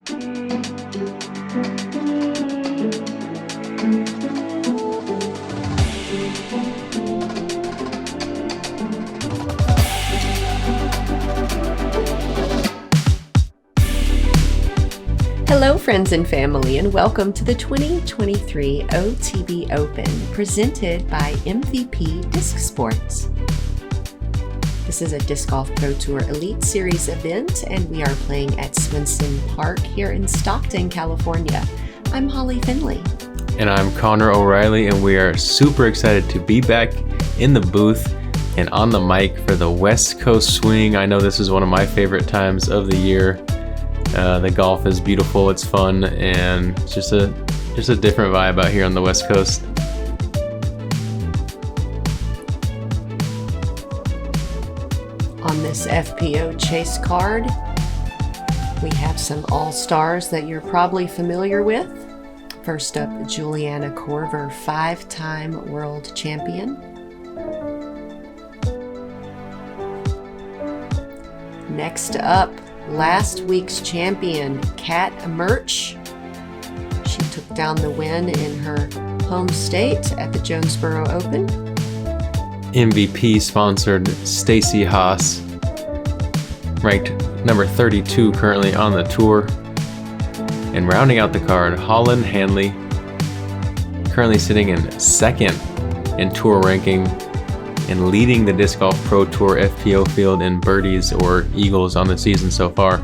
Hello friends and family, and welcome to the 2023 OTB Open presented by MVP Disc Sports. This is a Disc Golf Pro Tour Elite Series event, and we are playing at Swenson Park here in Stockton, California. I'm Holly Finley. And I'm Connor O'Reilly, and we are super excited to be back in the booth and on the mic for the West Coast Swing. I know this is one of my favorite times of the year. The golf is beautiful, it's fun, and it's just a different vibe out here on the West Coast. On this FPO Chase card, we have some all-stars that you're probably familiar with. First up, Juliana Korver, 5-time world champion. Next up, last week's champion, Mertsch. She took down the win in her home state at the Jonesboro Open. MVP sponsored Stacie Hass, ranked number 32 currently on the tour. And rounding out the card, Handley, currently sitting in second in tour ranking and leading the Disc Golf Pro Tour FPO field in birdies or eagles on the season so far.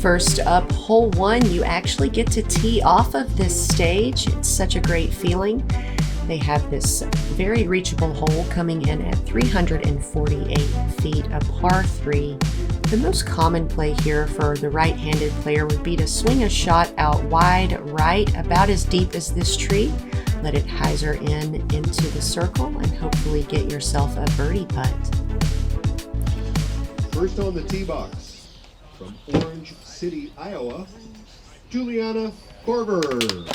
First up, hole 1, you actually get to tee off of this stage. It's such a great feeling. They have this very reachable hole coming in at 348 feet, a par 3. The most common play here for the right-handed player would be to swing a shot out wide right, about as deep as this tree. Let it hyzer into the circle and hopefully get yourself a birdie putt. First on the tee box, from Orange City, Iowa, Juliana Korver.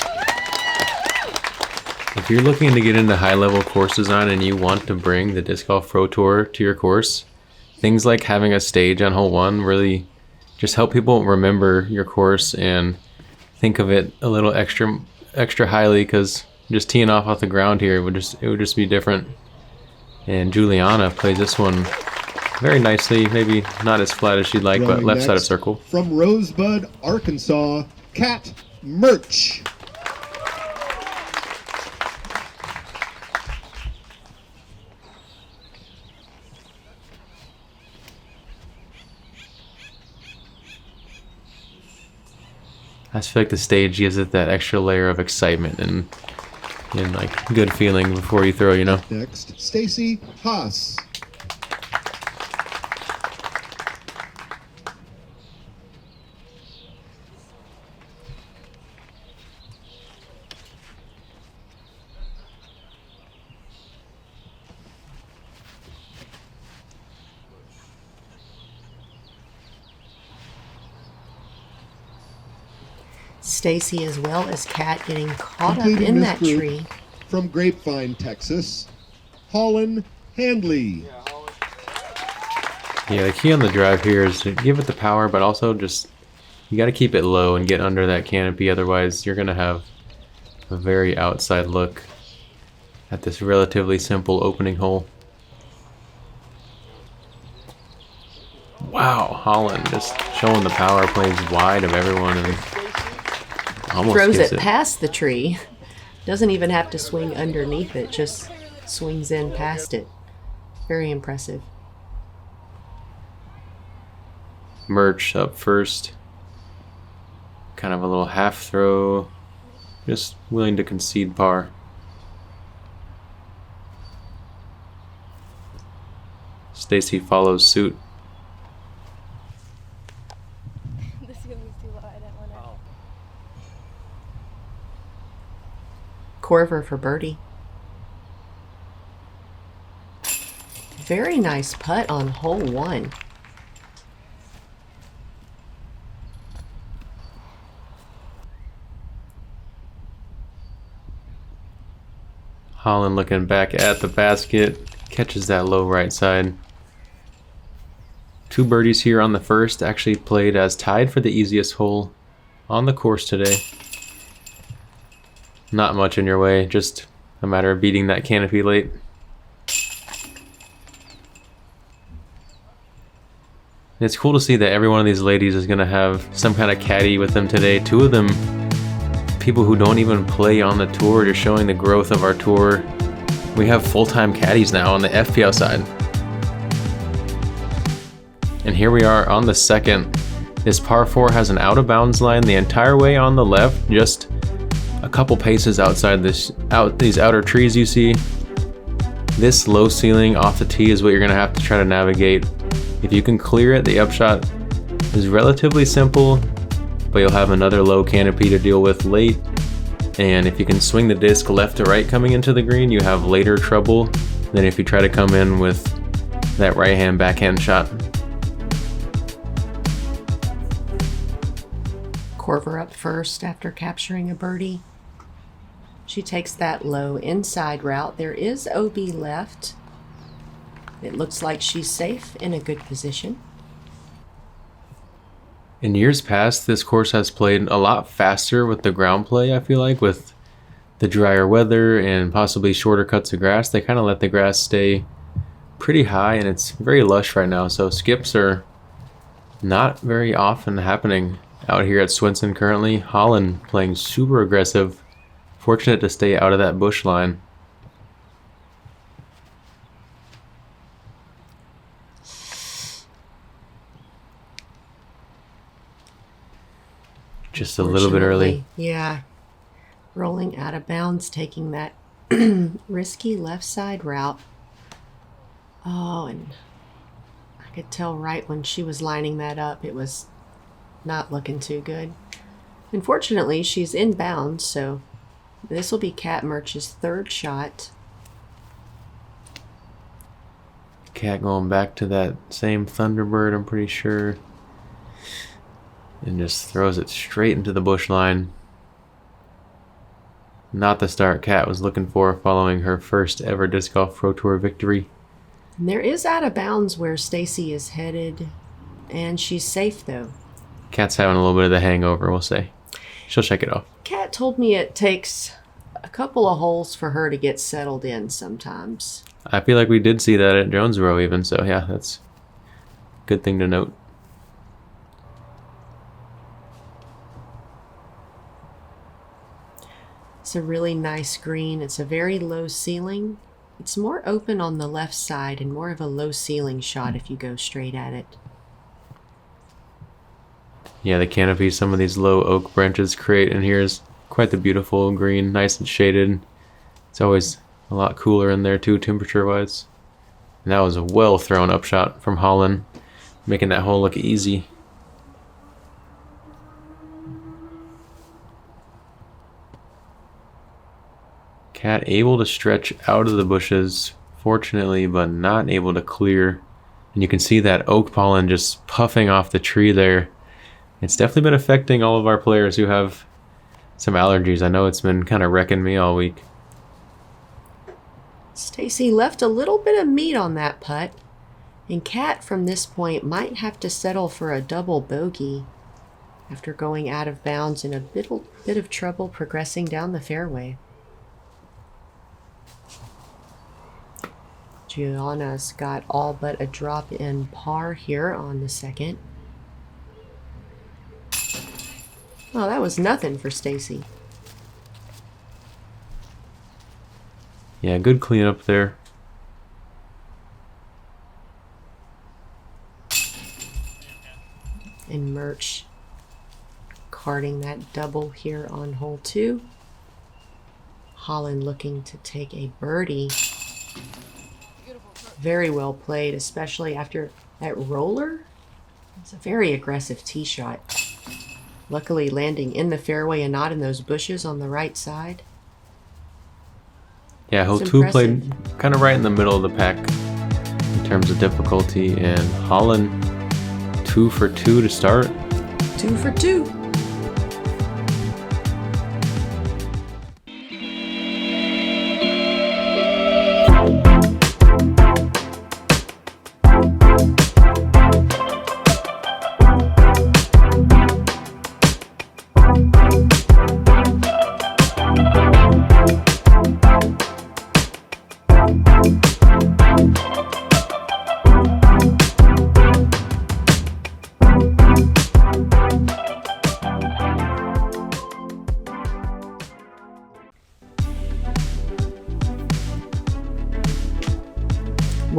If you're looking to get into high-level course design and you want to bring the Disc Golf Pro Tour to your course, things like having a stage on hole 1 really just help people remember your course and think of it a little extra highly, because just teeing off the ground here it would just be different. And Juliana plays this one very nicely, maybe not as flat as she'd like, but left side of circle. From Rosebud, Arkansas, Mertsch. I just feel like the stage gives it that extra layer of excitement and like good feeling before you throw, you know. Next, Stacie Hass. Stacie as well as Kat getting caught up in that tree. From Grapevine, Texas, Holyn Handley. Yeah, the key on the drive here is to give it the power, but also just you got to keep it low and get under that canopy. Otherwise, you're going to have a very outside look at this relatively simple opening hole. Wow, Holyn just showing the power, plays wide of everyone and almost throws gets it past the tree. Doesn't even have to swing underneath it, just swings in past it. Very impressive. Mertsch up first. Kind of a little half throw. Just willing to concede par. Stacie follows suit. Korver for birdie. Very nice putt on hole 1. Holyn looking back at the basket, catches that low right side. 2 birdies here on the first, actually played as tied for the easiest hole on the course today. Not much in your way, just a matter of beating that canopy late. It's cool to see that every one of these ladies is going to have some kind of caddy with them today. 2 of them, people who don't even play on the tour, just showing the growth of our tour. We have full-time caddies now on the FPL side. And here we are on the second. This par 4 has an out-of-bounds line the entire way on the left, just a couple paces outside these outer trees you see. This low ceiling off the tee is what you're going to have to try to navigate. If you can clear it, the upshot is relatively simple, but you'll have another low canopy to deal with late. And if you can swing the disc left to right coming into the green, you have later trouble than if you try to come in with that right-hand backhand shot. Korver up first after capturing a birdie. She takes that low inside route. There is OB left. It looks like she's safe in a good position. In years past, this course has played a lot faster with the ground play, I feel like, with the drier weather and possibly shorter cuts of grass. They kind of let the grass stay pretty high, and it's very lush right now, so skips are not very often happening out here at Swenson currently. Holyn playing super aggressive, fortunate to stay out of that bush line. Just a little bit early. Yeah. Rolling out of bounds, taking that risky left side route. Oh, and I could tell right when she was lining that up, it was not looking too good. Unfortunately, she's in bounds, so this will be Kat Mertsch's 3rd shot. Kat going back to that same Thunderbird, I'm pretty sure. And just throws it straight into the bush line. Not the start Kat was looking for following her first ever Disc Golf Pro Tour victory. And there is out of bounds where Stacie is headed, and she's safe though. Kat's having a little bit of the hangover, we'll say. She'll shake it off. Kat told me it takes a couple of holes for her to get settled in sometimes. I feel like we did see that at Jonesboro even, so yeah, that's a good thing to note. It's a really nice green. It's a very low ceiling. It's more open on the left side and more of a low ceiling shot if you go straight at it. Yeah, the canopy some of these low oak branches create in here is quite the beautiful green, nice and shaded. It's always a lot cooler in there too, temperature-wise. And that was a well thrown up shot from Holyn, making that hole look easy. Kat able to stretch out of the bushes, fortunately, but not able to clear. And you can see that oak pollen just puffing off the tree there. It's definitely been affecting all of our players who have some allergies. I know it's been kind of wrecking me all week. Stacie left a little bit of meat on that putt, and Kat from this point might have to settle for a double bogey after going out of bounds in a bit of trouble progressing down the fairway. Juliana's got all but a drop in par here on the second. Oh, that was nothing for Stacie. Yeah, good cleanup there. And Mertsch carding that double here on hole 2. Holyn looking to take a birdie. Very well played, especially after that roller. It's a very aggressive tee shot. Luckily landing in the fairway and not in those bushes on the right side. Yeah, hole 2 played kind of right in the middle of the pack in terms of difficulty, and Holyn 2 for 2 to start. 2 for 2.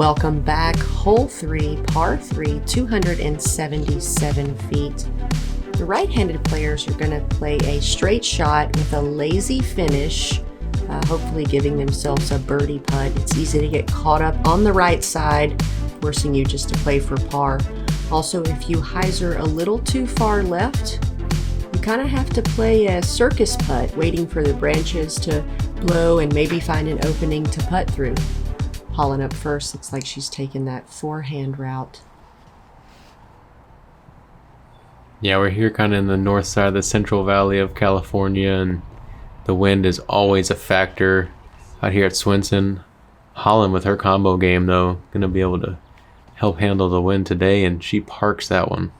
Welcome back. Hole 3, par 3, 277 feet. The right-handed players are going to play a straight shot with a lazy finish, hopefully giving themselves a birdie putt. It's easy to get caught up on the right side, forcing you just to play for par. Also, if you hyzer a little too far left, you kind of have to play a circus putt, waiting for the branches to blow and maybe find an opening to putt through. Holyn up first. Looks like she's taken that forehand route. Yeah, we're here kind of in the north side of the Central Valley of California, and the wind is always a factor out here at Swenson. Holyn with her combo game, though, going to be able to help handle the wind today, and she parks that one.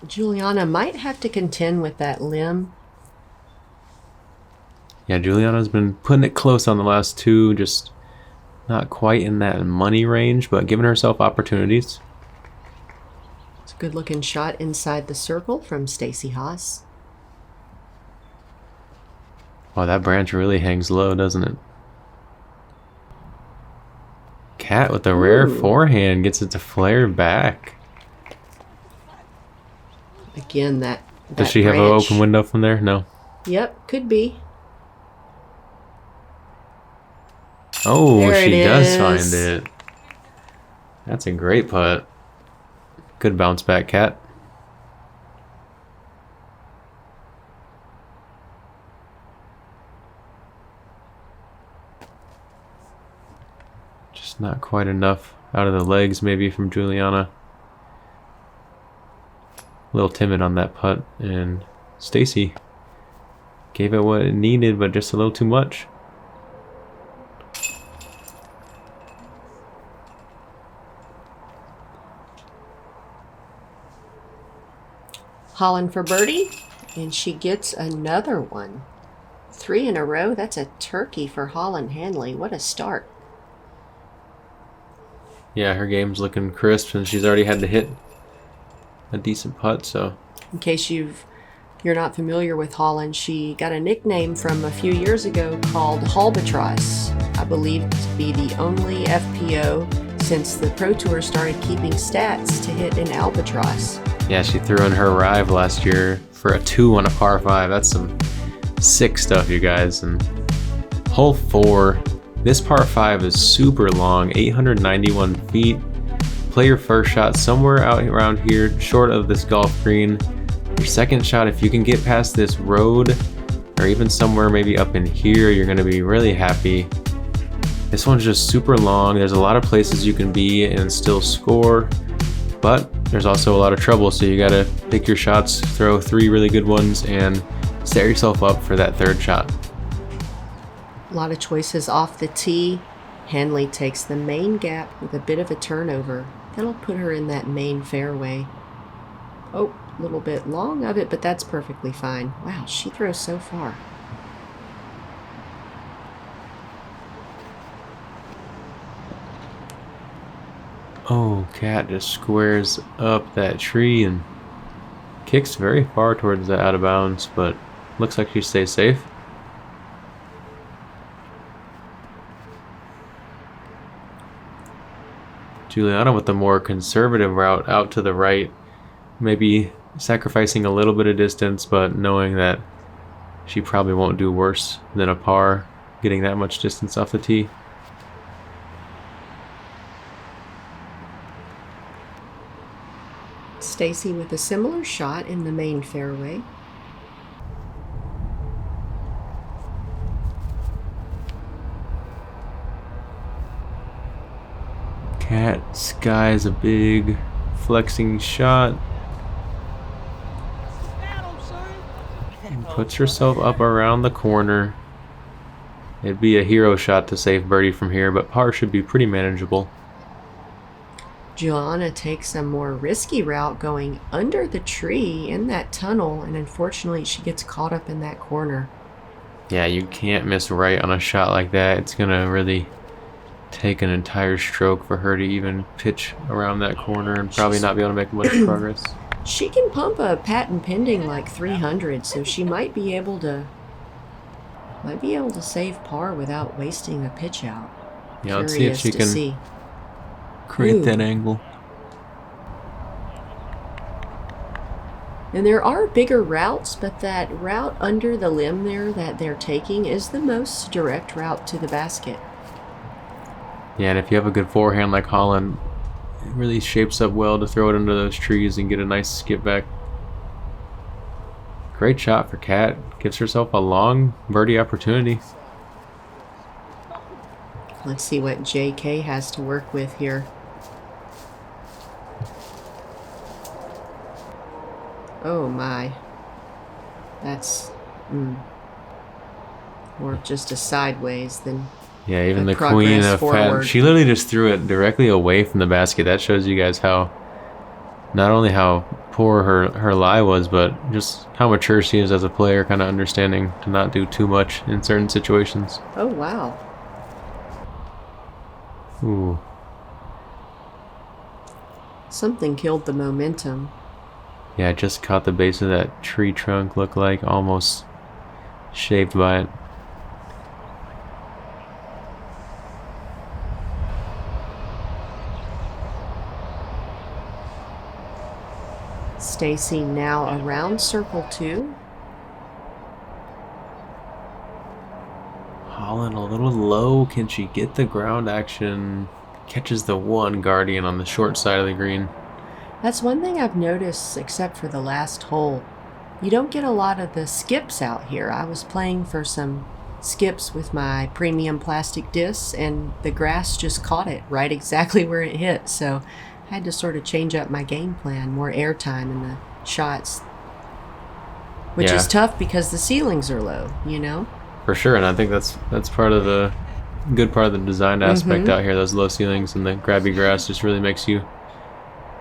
Juliana might have to contend with that limb. Yeah, Juliana's been putting it close on the last two, just not quite in that money range, but giving herself opportunities. It's a good looking shot inside the circle from Stacie Hass. Oh, that branch really hangs low, doesn't it? Cat with a rare forehand gets it to flare back. Again, that Does she have an open window from there? No. Yep, could be. Oh, there she it does is. find it. That's a great putt. Good bounce back, Cat. Just not quite enough out of the legs maybe from Juliana. A little timid on that putt, and Stacie gave it what it needed, but just a little too much. Holyn for birdie, and she gets another one. 3 in a row. That's a turkey for Holyn Handley. What a start. Yeah, her game's looking crisp, and she's already had to hit a decent putt, so. In case you're not familiar with Holyn, she got a nickname from a few years ago called Halbatross. I believe to be the only FPO since the Pro Tour started keeping stats to hit an albatross. Yeah, she threw in her arrive last year for a 2 on a par 5. That's some sick stuff, you guys. And hole 4, this par 5 is super long, 891 feet. Play your first shot somewhere out around here, short of this golf green. Your second shot, if you can get past this road, or even somewhere maybe up in here, you're going to be really happy. This one's just super long. There's a lot of places you can be and still score, but there's also a lot of trouble, so you got to pick your shots, throw 3 really good ones, and set yourself up for that third shot. A lot of choices off the tee. Handley takes the main gap with a bit of a turnover. That'll put her in that main fairway. Oh, a little bit long of it, but that's perfectly fine. Wow, she throws so far. Oh, Cat just squares up that tree and kicks very far towards the out of bounds, but looks like she stays safe. Juliana with the more conservative route out to the right, maybe sacrificing a little bit of distance, but knowing that she probably won't do worse than a par, getting that much distance off the tee. Stacie with a similar shot in the main fairway. Cat skies a big flexing shot and puts herself up around the corner. It'd be a hero shot to save birdie from here, but par should be pretty manageable. Juliana takes a more risky route going under the tree in that tunnel, and unfortunately she gets caught up in that corner. Yeah, you can't miss right on a shot like that. It's gonna really take an entire stroke for her to even pitch around that corner and probably not be able to make much progress. She can pump a patent pending like 300, so she might be able to Might be able to save par without wasting a pitch out. Yeah, let's see if she can create that angle. And there are bigger routes, but that route under the limb there that they're taking is the most direct route to the basket. Yeah, and if you have a good forehand like Holyn, it really shapes up well to throw it under those trees and get a nice skip back. Great shot for Kat. Gives herself a long birdie opportunity. Let's see what JK has to work with here. Oh my. That's more of just a sideways than Yeah, even the progress queen of forward. she literally just threw it directly away from the basket. That shows you guys how, not only how poor her lie was, but just how mature she is as a player, kind of understanding to not do too much in certain situations. Oh wow. Ooh. Something killed the momentum. Yeah, I just caught the base of that tree trunk, looked like almost shaved by it. Stacie now around circle 2. Holyn a little low. Can she get the ground action? Catches the one guardian on the short side of the green. That's one thing I've noticed, except for the last hole. You don't get a lot of the skips out here. I was playing for some skips with my premium plastic discs, and the grass just caught it right exactly where it hit. So I had to sort of change up my game plan, more airtime in the shots, which is tough because the ceilings are low, you know? For sure, and I think that's part of the good part of the design aspect out here. Those low ceilings and the grabby grass just really makes you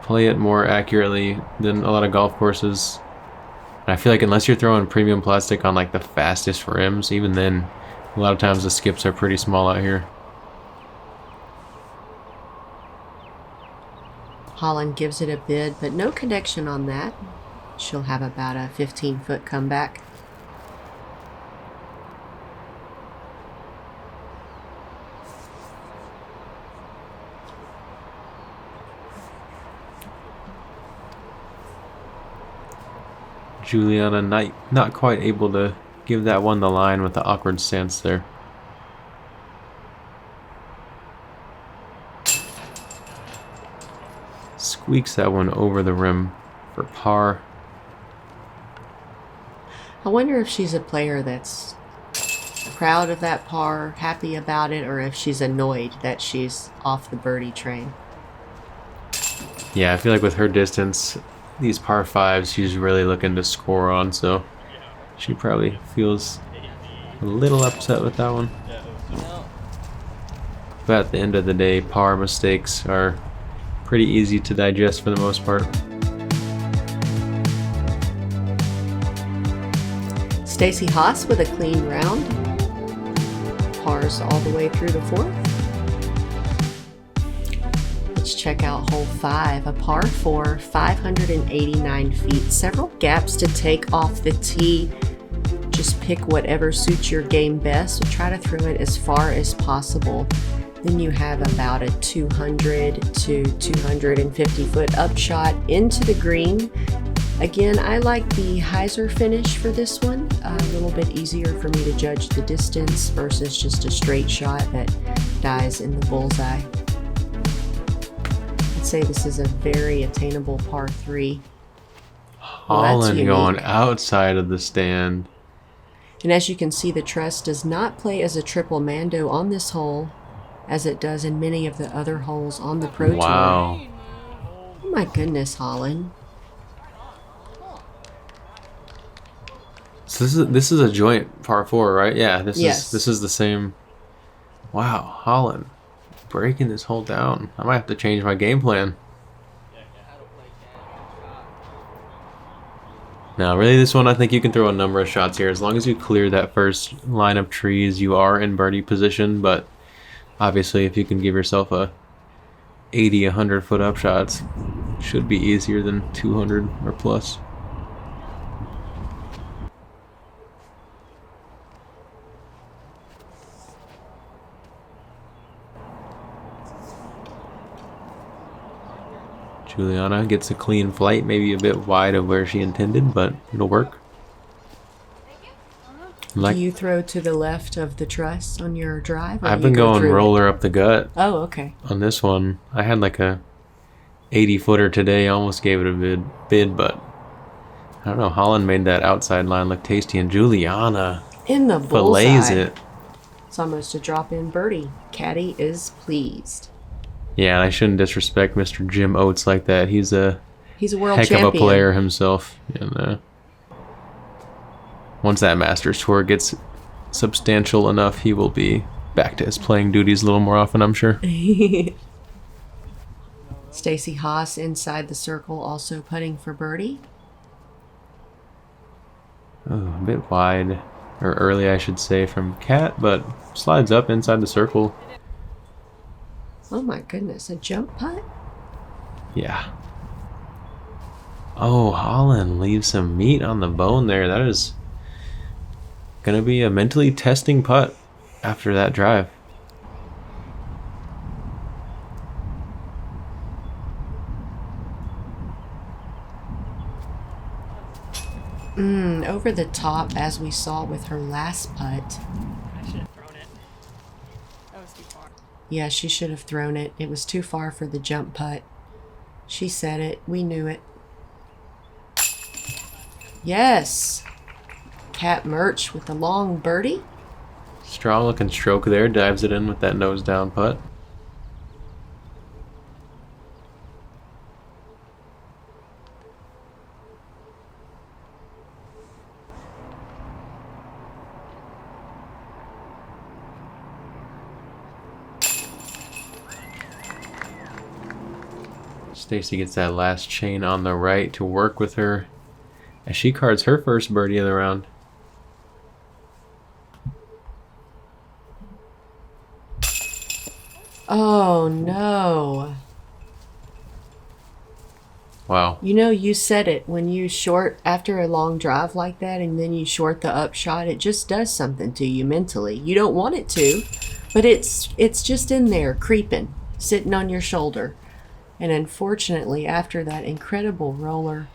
play it more accurately than a lot of golf courses. And I feel like unless you're throwing premium plastic on like the fastest rims, even then, a lot of times the skips are pretty small out here. Holyn gives it a bid, but no connection on that. She'll have about a 15-foot comeback. Juliana not quite able to give that one the line with the awkward stance there. Squeaks that one over the rim for par. I wonder if she's a player that's proud of that par, happy about it, or if she's annoyed that she's off the birdie train. Yeah, I feel like with her distance, these par 5s she's really looking to score on, so she probably feels a little upset with that one. But at the end of the day, par mistakes are pretty easy to digest for the most part. Stacie Hass with a clean round. Pars all the way through the 4th. Let's check out hole 5, a par 4, 589 feet. Several gaps to take off the tee. Just pick whatever suits your game best. Try to throw it as far as possible. Then you have about a 200 to 250 foot upshot into the green. Again, I like the hyzer finish for this one. A little bit easier for me to judge the distance versus just a straight shot that dies in the bullseye. I'd say this is a very attainable par 3. Holyn going outside of the stand. And as you can see, the truss does not play as a triple mando on this hole as it does in many of the other holes on the Pro Tour. Wow. Oh my goodness, Holyn. So this is a joint par 4, right? Yeah, this is the same. Wow, Holyn breaking this hole down. I might have to change my game plan. Now, really, this one, I think you can throw a number of shots here. As long as you clear that first line of trees, you are in birdie position. But obviously, if you can give yourself a 80, 100 foot upshots, should be easier than 200 or plus. Juliana gets a clean flight, maybe a bit wide of where she intended, but it'll work. Do you throw to the left of the truss on your drive? I've been going roller up the gut. Oh, okay. On this one, I had like a 80-footer today. Almost gave it a bid, but I don't know. Holyn made that outside line look tasty, and Juliana in the fillets bullseye. it. It's almost a drop-in birdie. Caddy is pleased. Yeah, and I shouldn't disrespect Mr. Jim Oates like that. He's a world heck champion. of a player himself. And once that Masters Tour gets substantial enough, he will be back to his playing duties a little more often, I'm sure. Stacie Hass inside the circle, also putting for birdie. Oh, a bit wide, or early I should say, from Cat, but slides up inside the circle. Oh my goodness, a jump putt? Yeah. Oh, Holyn leaves some meat on the bone there. That is gonna be a mentally testing putt after that drive. Over the top, as we saw with her last putt. I should have thrown it. That was too far. Yeah, she should have thrown it. It was too far for the jump putt. She said it. We knew it. Yes. Cat Mertsch with the long birdie. Strong looking stroke there, dives it in with that nose down putt. Stacie gets that last chain on the right to work with her as she cards her first birdie of the round. Oh no. Wow. You know, you said it when you short after a long drive like that and then you short the upshot, it just does something to you mentally. You don't want it to, but it's just in there creeping, sitting on your shoulder. And unfortunately, after that incredible roller,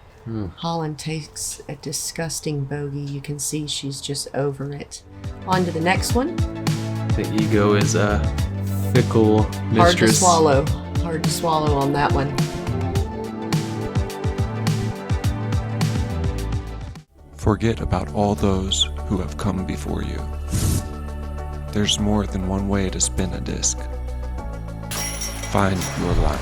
Holyn takes a disgusting bogey. You can see she's just over it. On to the next one. The ego is a fickle mistress. Hard to swallow. Hard to swallow on that one. Forget about all those who have come before you. There's more than one way to spin a disc. Find your line.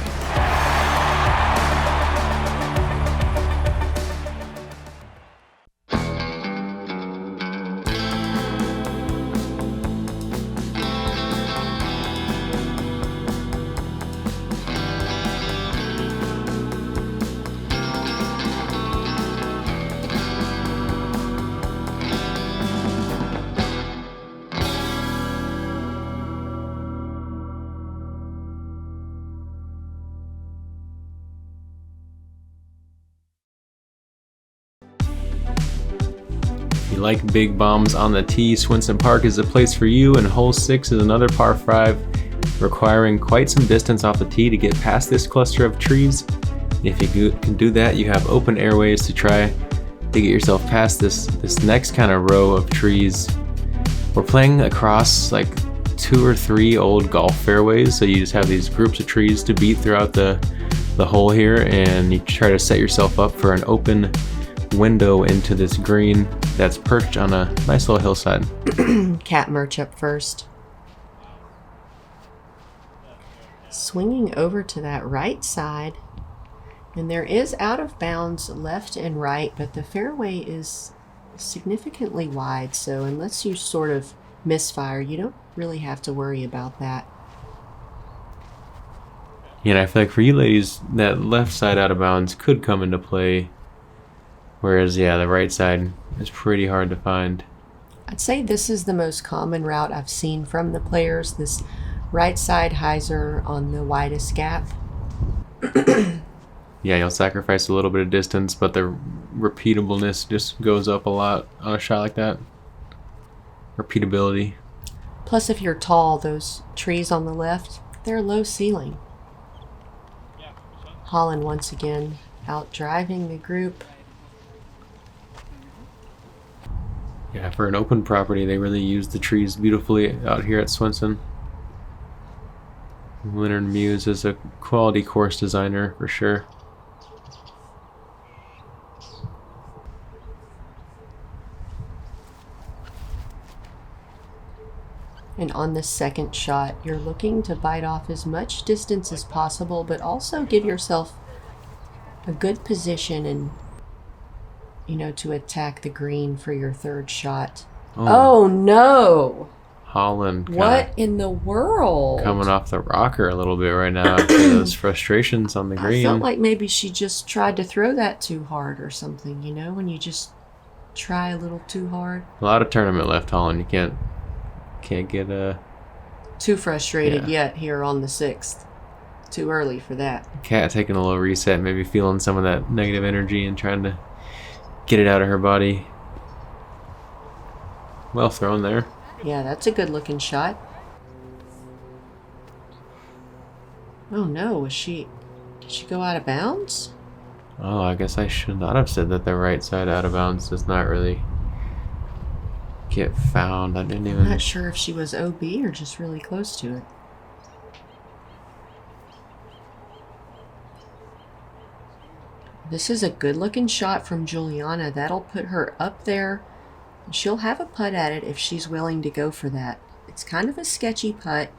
If you like big bombs on the tee, Swinson Park is the place for you, and hole 6 is another par 5 requiring quite some distance off the tee to get past this cluster of trees. If you can do that, you have open airways to try to get yourself past this next kind of row of trees. We're playing across like 2 or 3 old golf fairways, so you just have these groups of trees to beat throughout the hole here, and you try to set yourself up for an open window into this green that's perched on a nice little hillside. Cat Mertsch up first. Swinging over to that right side. And there is out of bounds left and right, but the fairway is significantly wide, so unless you sort of misfire, you don't really have to worry about that. Yeah, and I feel like for you ladies, that left side out of bounds could come into play. Whereas, yeah, the right side is pretty hard to find. I'd say this is the most common route I've seen from the players, this right side hyzer on the widest gap. Yeah, you'll sacrifice a little bit of distance, but the repeatableness just goes up a lot on a shot like that. Repeatability. Plus, if you're tall, those trees on the left, they're low ceiling. Holyn once again out driving the group. Yeah, for an open property, they really use the trees beautifully out here at Swenson. Leonard Muse is a quality course designer for sure. And on the second shot, you're looking to bite off as much distance as possible, but also give yourself a good position and, you know, to attack the green for your third shot. Oh no! Holyn What in the world? coming off the rocker a little bit right now after those frustrations on the green. I felt like maybe she just tried to throw that too hard or something, you know, when you just try a little too hard. A lot of tournament left, Holyn. You can't get Too frustrated yet here on the 6th. Too early for that. Cat taking a little reset, maybe feeling some of that negative energy and trying to get it out of her body. Well thrown there. Yeah, that's a good looking shot. Oh no, did she go out of bounds? Oh, I guess I should not have said that the right side out of bounds does not really get found. I didn't even... I'm not sure if she was OB or just really close to it. This is a good looking shot from Juliana. That'll put her up there. She'll have a putt at it if she's willing to go for that. It's kind of a sketchy putt.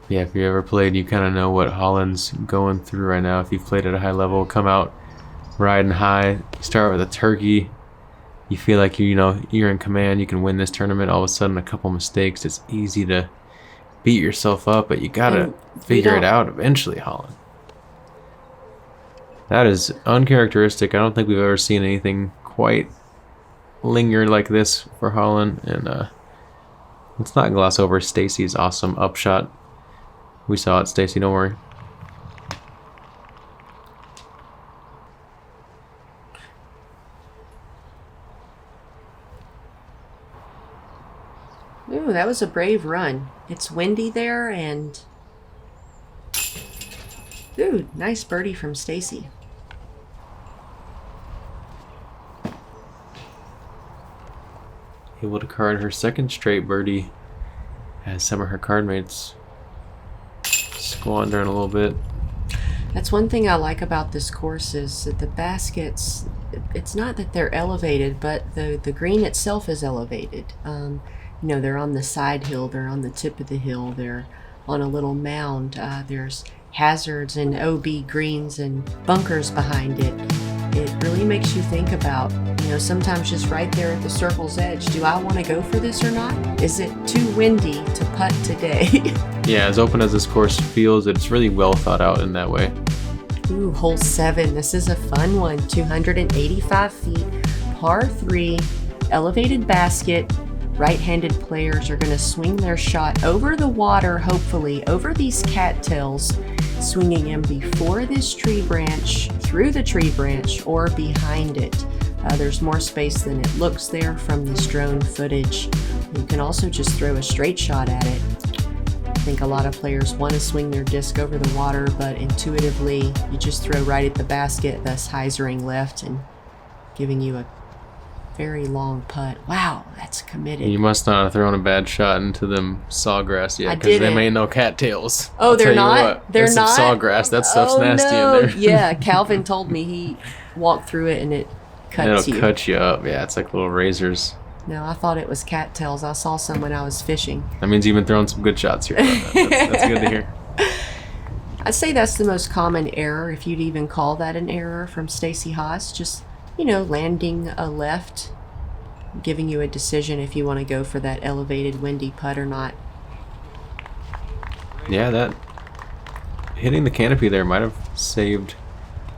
Yeah, if you ever played, you kind of know what Holyn's going through right now. If you've played at a high level, come out riding high, start with a turkey. You feel like you're in command, you can win this tournament. All of a sudden, a couple mistakes, it's easy to beat yourself up, but you gotta figure it out eventually, Holyn. That is uncharacteristic. I don't think we've ever seen anything quite linger like this for Holyn. And let's not gloss over Stacie's awesome upshot. We saw it, Stacie, don't worry. Ooh, that was a brave run. It's windy there and... Ooh, nice birdie from Stacie. Able to card her second straight birdie as some of her card mates squandering a little bit. That's one thing I like about this course is that the baskets, it's not that they're elevated, but the green itself is elevated. You know, they're on the side hill, they're on the tip of the hill, they're on a little mound. There's hazards and OB greens and bunkers behind it. It really makes you think about, you know, sometimes just right there at the circle's edge, do I want to go for this or not? Is it too windy to putt today? Yeah, as open as this course feels, it's really well thought out in that way. Ooh, hole 7. This is a fun one. 285 feet, par 3, elevated basket. Right-handed players are going to swing their shot over the water, hopefully, over these cattails, swinging them before this tree branch, through the tree branch, or behind it. There's more space than it looks there from this drone footage. You can also just throw a straight shot at it. I think a lot of players want to swing their disc over the water, but intuitively, you just throw right at the basket, thus hyzering left and giving you a very long putt. Wow, that's committed. You must not have thrown a bad shot into them sawgrass yet, I because didn't. they ain't no cattails. Oh, I'll they're tell you not? what, They're there's some not? sawgrass. That stuff's Oh, nasty no. in there. Yeah, Calvin told me he walked through it and it cuts It'll you. cut you up. Yeah, it's like little razors. No, I thought it was cattails. I saw some when I was fishing. That means you've been throwing some good shots here. That's good to hear. I'd say that's the most common error, if you'd even call that an error, from Stacie Hass. Just, you know, landing a left, giving you a decision if you want to go for that elevated windy putt or not. Yeah, that hitting the canopy there might have saved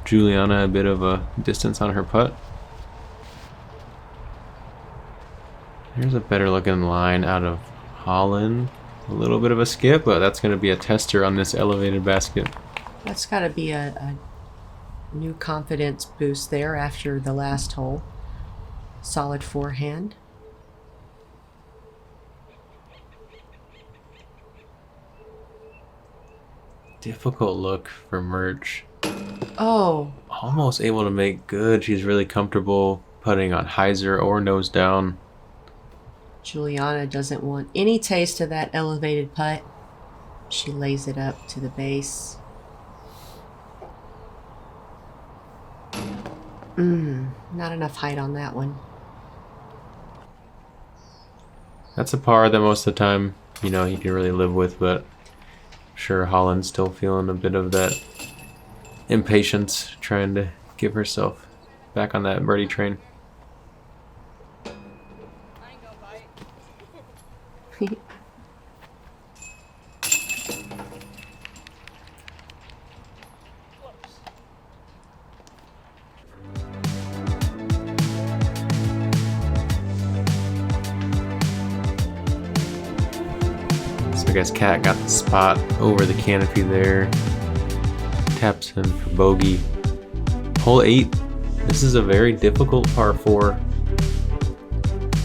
Juliana a bit of a distance on her putt. Here's a better looking line out of Holyn. A little bit of a skip, but that's going to be a tester on this elevated basket. That's got to be a new confidence boost there after the last hole. Solid forehand. Difficult look for Mertsch. Oh, Almost able to make good. She's really comfortable putting on hyzer or nose down. Juliana doesn't want any taste of that elevated putt. She lays it up to the base. Not enough height on that one. That's a par that most of the time, you know, you can really live with, but I'm sure Holyn's still feeling a bit of that impatience, trying to give herself back on that birdie train. I ain't gonna bite. So I guess Kat got the spot over the canopy there. Taps in for bogey. Hole 8. This is a very difficult par 4.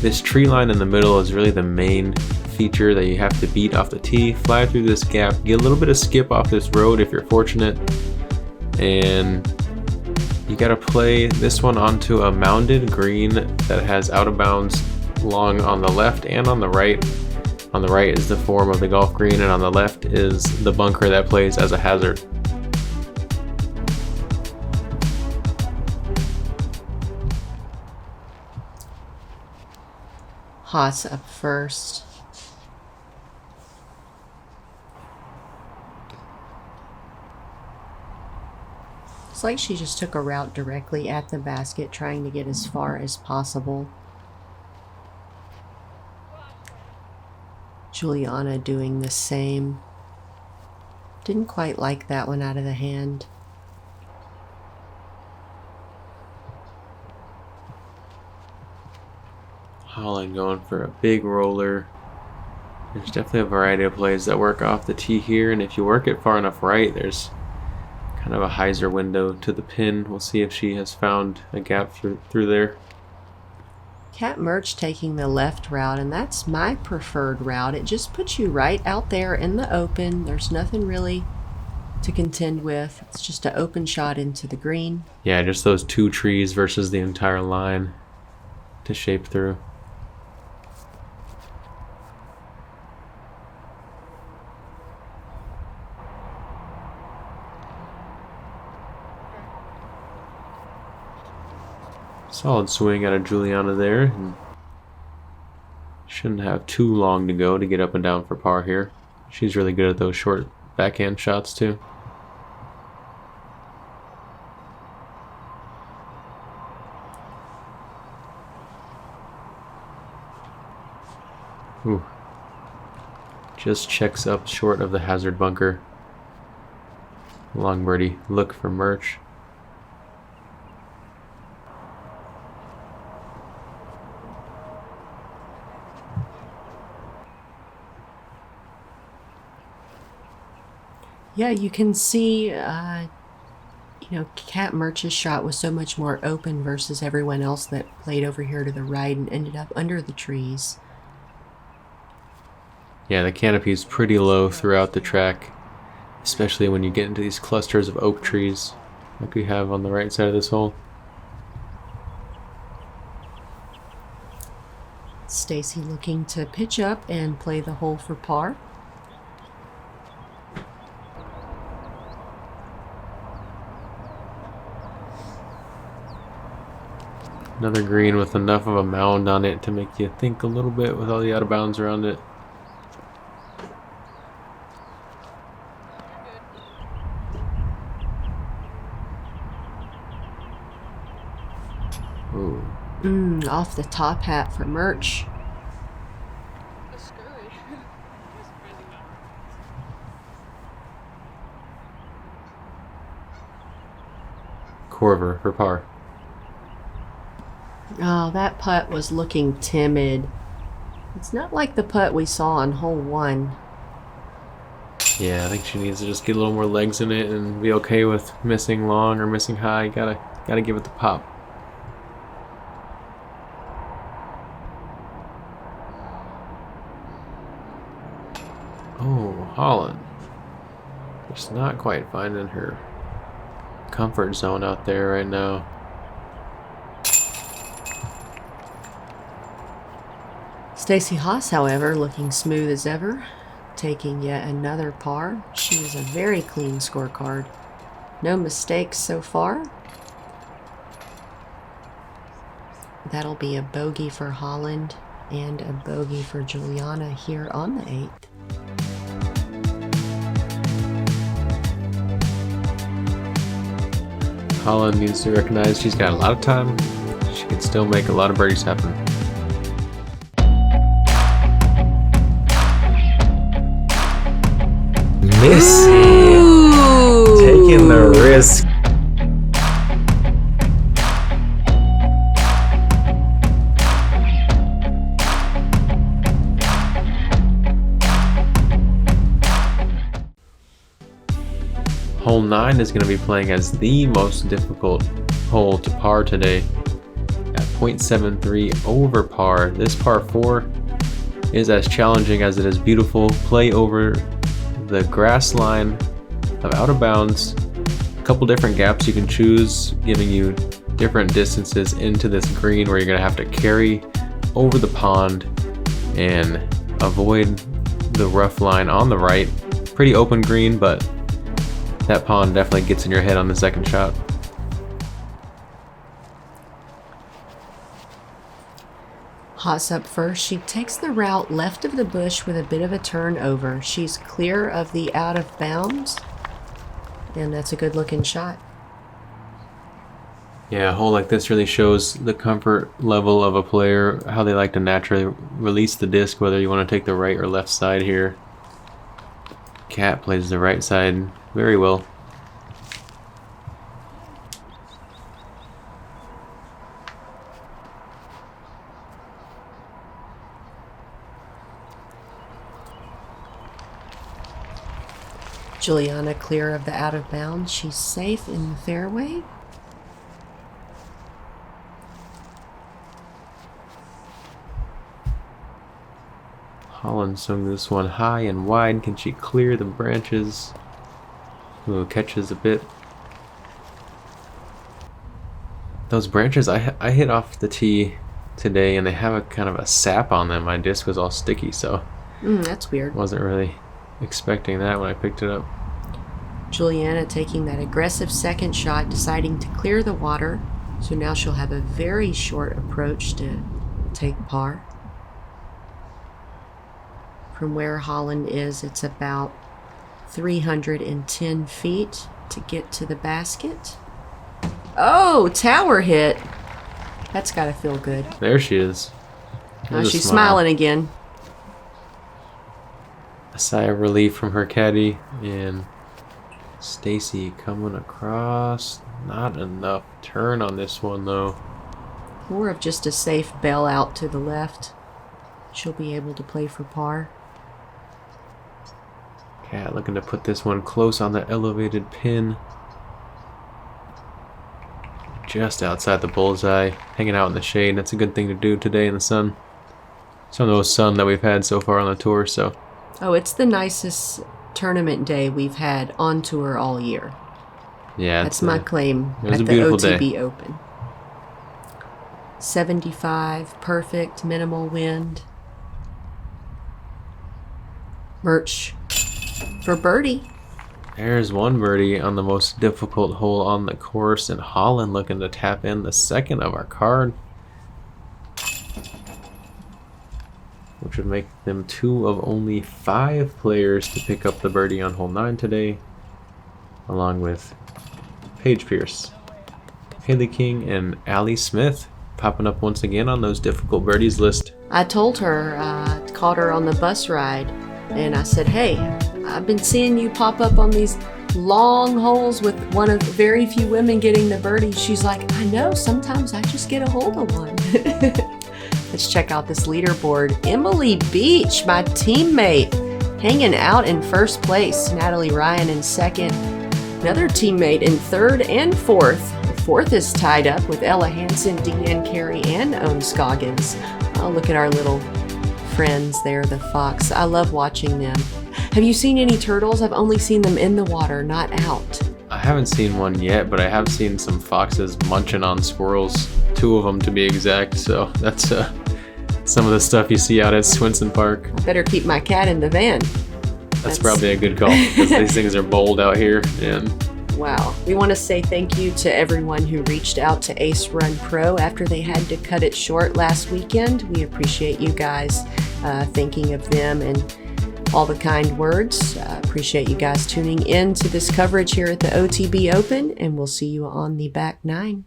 This tree line in the middle is really the main feature that you have to beat off the tee. Fly through this gap, get a little bit of skip off this road if you're fortunate, and you gotta play this one onto a mounded green that has out of bounds long on the left and on the right. On the right is the form of the golf green, and on the left is the bunker that plays as a hazard. Hass up first. It's like she just took a route directly at the basket, trying to get as far as possible. Juliana doing the same. Didn't quite like that one out of the hand. Holyn going for a big roller. There's definitely a variety of plays that work off the tee here, and if you work it far enough right, there's kind of a hyzer window to the pin. We'll see if she has found a gap through there. Kat Mertsch taking the left route, and that's my preferred route. It just puts you right out there in the open. There's nothing really to contend with. It's just an open shot into the green. Yeah, just those 2 trees versus the entire line to shape through. Solid swing out of Juliana there. And shouldn't have too long to go to get up and down for par here. She's really good at those short backhand shots too. Ooh. Just checks up short of the hazard bunker. Long birdie look for Mertsch. Yeah, you can see, Kat Mertsch's shot was so much more open versus everyone else that played over here to the right and ended up under the trees. Yeah, the canopy is pretty low throughout the track, especially when you get into these clusters of oak trees like we have on the right side of this hole. Stacie looking to pitch up and play the hole for par. Another green with enough of a mound on it to make you think a little bit with all the out of bounds around it. Ooh. Off the top hat for Mertsch. A scurry. Korver for par. Oh, that putt was looking timid. It's not like the putt we saw on hole 1. Yeah, I think she needs to just get a little more legs in it and be okay with missing long or missing high. Gotta give it the pop. Oh, Holyn. Just not quite finding her comfort zone out there right now. Stacie Hass, however, looking smooth as ever, taking yet another par. She is a very clean scorecard. No mistakes so far. That'll be a bogey for Holyn and a bogey for Juliana here on the 8th. Holyn needs to recognize she's got a lot of time. She can still make a lot of birdies happen. Missing. Taking the risk. Hole 9 is going to be playing as the most difficult hole to par today at 0.73 over par. This par 4 is as challenging as it is beautiful. Play over the grass line of out of bounds. A couple different gaps you can choose, giving you different distances into this green where you're going to have to carry over the pond and avoid the rough line on the right. Pretty open green, but that pond definitely gets in your head on the second shot. Hass up first. She takes the route left of the bush with a bit of a turn over. She's clear of the out of bounds, and that's a good looking shot. Yeah, a hole like this really shows the comfort level of a player, how they like to naturally release the disc, whether you want to take the right or left side here. Cat plays the right side very well. Juliana clear of the out of bounds. She's safe in the fairway. Holyn swung this one high and wide. Can she clear the branches? Ooh, catches a bit. Those branches I hit off the tee today, and they have a kind of a sap on them. My disc was all sticky, so That's weird. wasn't really expecting that when I picked it up. Juliana taking that aggressive second shot, deciding to clear the water. So now she'll have a very short approach to take par. From where Holyn is, it's about 310 feet to get to the basket. Oh, tower hit. That's got to feel good. There she is. Oh, There's a she's smile. smiling again. A sigh of relief from her caddy, and Stacie coming across. Not enough turn on this one though. More of just a safe bail out to the left. She'll be able to play for par. Cat looking to put this one close on the elevated pin. Just outside the bullseye, hanging out in the shade. That's a good thing to do today in the sun. Some of the most sun that we've had so far on the tour, so. Oh, it's the nicest tournament day we've had on tour all year. Yeah, That's my claim it was at a the beautiful OTB day. Open. 75, perfect, minimal wind. Mertsch for birdie. There's one birdie on the most difficult hole on the course, and Holyn looking to tap in the second of our card, which would make them two of only 5 players to pick up the birdie on hole 9 today, along with Paige Pierce, Haley King, and Allie Smith popping up once again on those difficult birdies list. I told her, caught her on the bus ride, and I said, hey, I've been seeing you pop up on these long holes with one of the very few women getting the birdie. She's like, I know, sometimes I just get a hold of one. Let's check out this leaderboard. Emily Beach, my teammate, hanging out in first place. Natalie Ryan in second. Another teammate in third and fourth. The fourth is tied up with Ella Hansen, Deanne Carey, and Owen Scoggins. Oh, look at our little friends there, the Fox. I love watching them. Have you seen any turtles? I've only seen them in the water, not out. I haven't seen one yet, but I have seen some foxes munching on squirrels. 2 of them to be exact. So that's some of the stuff you see out at Swenson Park. I better keep my cat in the van. That's probably a good call because these things are bold out here. And wow. We want to say thank you to everyone who reached out to Ace Run Pro after they had to cut it short last weekend. We appreciate you guys thinking of them and all the kind words. Appreciate you guys tuning in to this coverage here at the OTB Open, and we'll see you on the back 9.